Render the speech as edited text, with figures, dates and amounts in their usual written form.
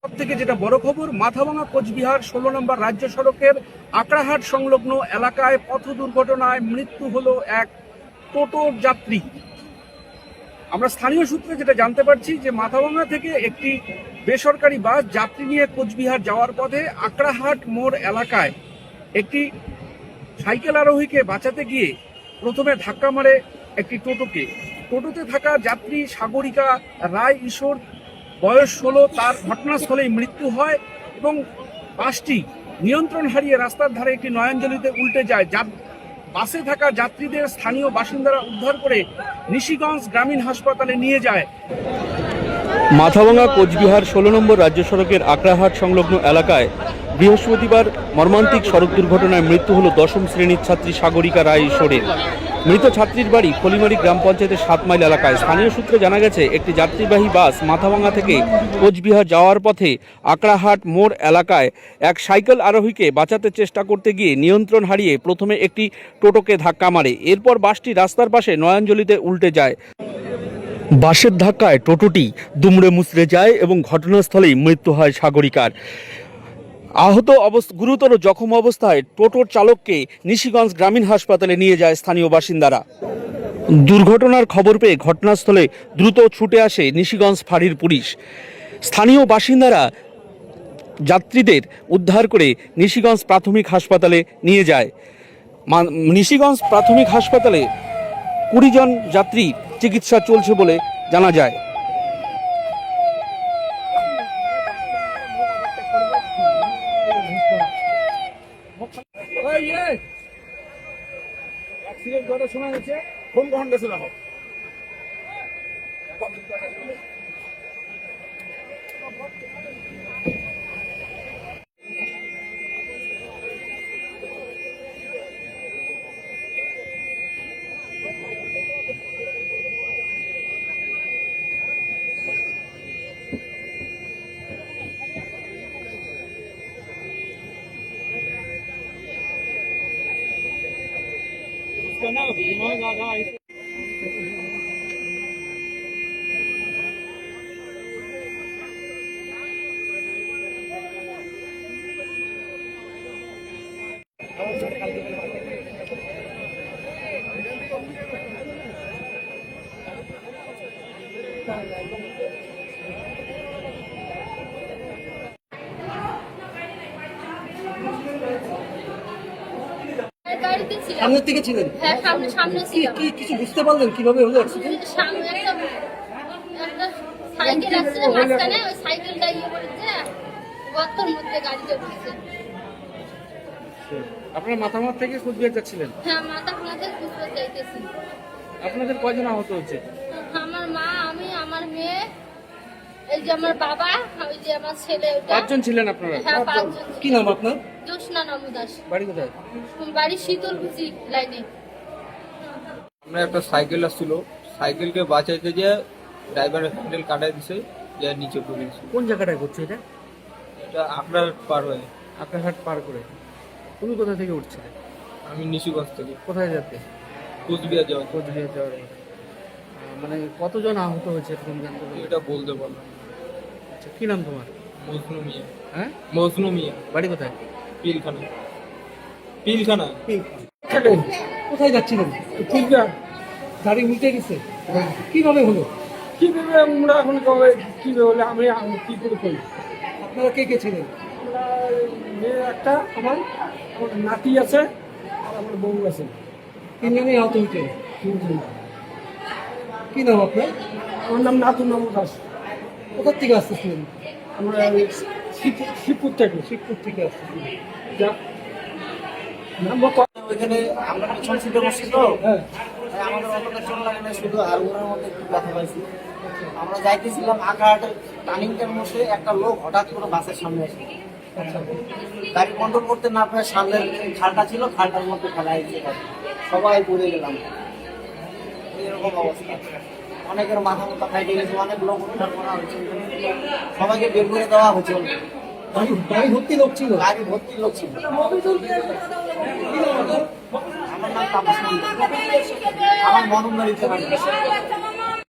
থেকে যেটা বড় খবর, মাথাভাঙা কোচবিহার 16 নম্বর রাজ্য সড়কের আকড়াহাট সংলগ্ন এলাকায় পথ দুর্ঘটনায় মৃত্যু হলো এক টোটো যাত্রী। আমরা স্থানীয় সূত্রে যেটা জানতে পারছি যে মাথাভাঙা থেকে একটি বেসরকারি বাস যাত্রী নিয়ে কোচবিহার যাওয়ার পথে আকড়াহাট মোড় এলাকায় একটি সাইকেল আরোহীকে বাঁচাতে গিয়ে প্রথমে ধাক্কা মারে একটি টোটোকে। টোটোতে থাকা যাত্রী সাগরিকা রায় ঈশ্বর, বয়স 16, তার ঘটনাস্থলেই মৃত্যু হয় এবং বাসটি নিয়ন্ত্রণ হারিয়ে রাস্তার ধারে একটি নয়াঞ্জলিতে উল্টে যায়। বাসে থাকা যাত্রীদের স্থানীয় বাসিন্দারা উদ্ধার করে নিশিগঞ্জ গ্রামীণ হাসপাতালে নিয়ে যায়। মাথাভাঙা কোচবিহার 16 নম্বর রাজ্য সড়কের আকড়াহাট সংলগ্ন এলাকায় বৃহস্পতিবার মর্মান্তিক সড়ক দুর্ঘটনায় মৃত্যু হল 10ম শ্রেণীর ছাত্রী সাগরিকা রায় ঈশ্বরের। মৃত ছাত্রীর বাড়ি খলিমারি গ্রাম পঞ্চায়েতের 7 মাইল এলাকায়। স্থানীয় সূত্রে জানা গেছে, একটি যাত্রীবাহী বাস মাথাভাঙা থেকে কোচবিহার যাওয়ার পথে আকড়াহাট মোড় এলাকায় এক সাইকেল আরোহীকে বাঁচাতে চেষ্টা করতে গিয়ে নিয়ন্ত্রণ হারিয়ে প্রথমে একটি টোটোকে ধাক্কা মারে। এরপর বাসটি রাস্তার পাশে নয়াঞ্জলিতে উল্টে যায়। বাসের ধাক্কায় টোটোটি দুমড়ে মুচড়ে যায় এবং ঘটনাস্থলেই মৃত্যু হয় সাগরিকার। গুরুতর জখম অবস্থায় টোটোর চালককে নিশিগঞ্জ গ্রামীণ হাসপাতালে নিয়ে যায় স্থানীয় বাসিন্দারা। দুর্ঘটনার খবর পেয়ে ঘটনাস্থলে দ্রুত ছুটে আসে নিশিগঞ্জ ফাঁড়ির পুলিশ। স্থানীয় বাসিন্দারা যাত্রীদের উদ্ধার করে নিশিগঞ্জ প্রাথমিক হাসপাতালে নিয়ে যায়। নিশিগঞ্জ প্রাথমিক হাসপাতালে 20 জন যাত্রী চিকিৎসা চলছে বলে জানা যায়। সামনের দিকে ছিলেন? হ্যাঁ, সামনে ছিলাম। কিছু বুঝতে পারলেন কিভাবে হলো অ্যাক্সিডেন্ট? সামনে একটা সাইকেল আসছে, মাঝখানে ওই সাইকেলটা করেছে, গর্তের মধ্যে গাড়িতে উঠেছে। আপনারা মাথাভাঙা থেকে কোচবিহার যাচ্ছিলেন? হ্যাঁ, মাথাভাঙা থেকে কোচবিহার যাইতেছি। আপনাদের কয়জন আহত হয়েছে? আমার মা, আমি, আমার মেয়ে, এই যে আমার বাবা, ওই যে আমার ছেলে। 5 জন ছিলেন আপনারা? হ্যাঁ, 5 জন। কি নাম আপনার? জ্যোৎস্না নমদাস। বাড়ি কোথায়? বাড়ি শীতলকুচি লাইনে। আমরা একটা সাইকেল আসছিল, সাইকেলকে বাঁচাইতে যে ড্রাইভারের হ্যান্ডেল কাটাই দিছে, যে নিচে পড়ে গেছে। কোন জায়গাটায় ঘটছে এটা? এটা আপনার পার হয়ে। আকড়াহাট পার করে। তুমি কোথা থেকে উঠছিলে? আমি নিশিগঞ্জ থেকে। কোথায় যেতে? কোচবিহার যাওয়া। কোচবিহার যাওয়ার পথে। মানে কতজন আহত হয়েছে এরকম জানতে পারলে? এটা বলতে পারলাম। আচ্ছা, কি নাম তোমার? মজনু মিয়া। হ্যাঁ, মজনু মিয়া। বাড়ি কোথায়? পিলখানা। পিলখানা। কোথায় যাচ্ছিলেন? গাড়ি উল্টে গেছে, কিভাবে হলো? কিভাবে আমরা এখন কিভাবে হলে আমি কি করে করি? আপনারা কে কে ছিলেন? আমরা মেয়ে একটা, আমার নাতি আছে আর আমার বউ আছে। 3 জনই আহত হয়েছে। কি নাম আপনার? আমার নাম নাতুন দাস। কোথার থেকে আসতেছিলেন? আমরা শিবপুর থেকে। শিবপুর থেকে আসতেছিলেন। ওইখানে আমরা পিছন সিটে বসছি তো, আমাদের অতটা চোট লাগে না, শুধু হাড়গোড়ের মধ্যে একটু ব্যথা পাইছি। আমরা যাইতেছিলাম আকাহাটের টার্নিংটার মধ্যে, একটা লোক হঠাৎ করে বাসের সামনে এসে গাড়ি কন্ট্রোল করতে না পারে, সামনের খালটা ছিল, খালটার মধ্যে ফেলা হয়েছে, সবাই পড়ে গেলাম। এরকম অবস্থা, অনেকের মাথা মতো ফাইটে গেছে, অনেক লোক উদ্ধার করা হয়েছে, সবাইকে বের করে দেওয়া হয়েছে। গাড়ি ভর্তি লোক ছিল? গাড়ি ভর্তি লোক ছিল। আমার নাম তাপস, আমার মনন বাড়িতে।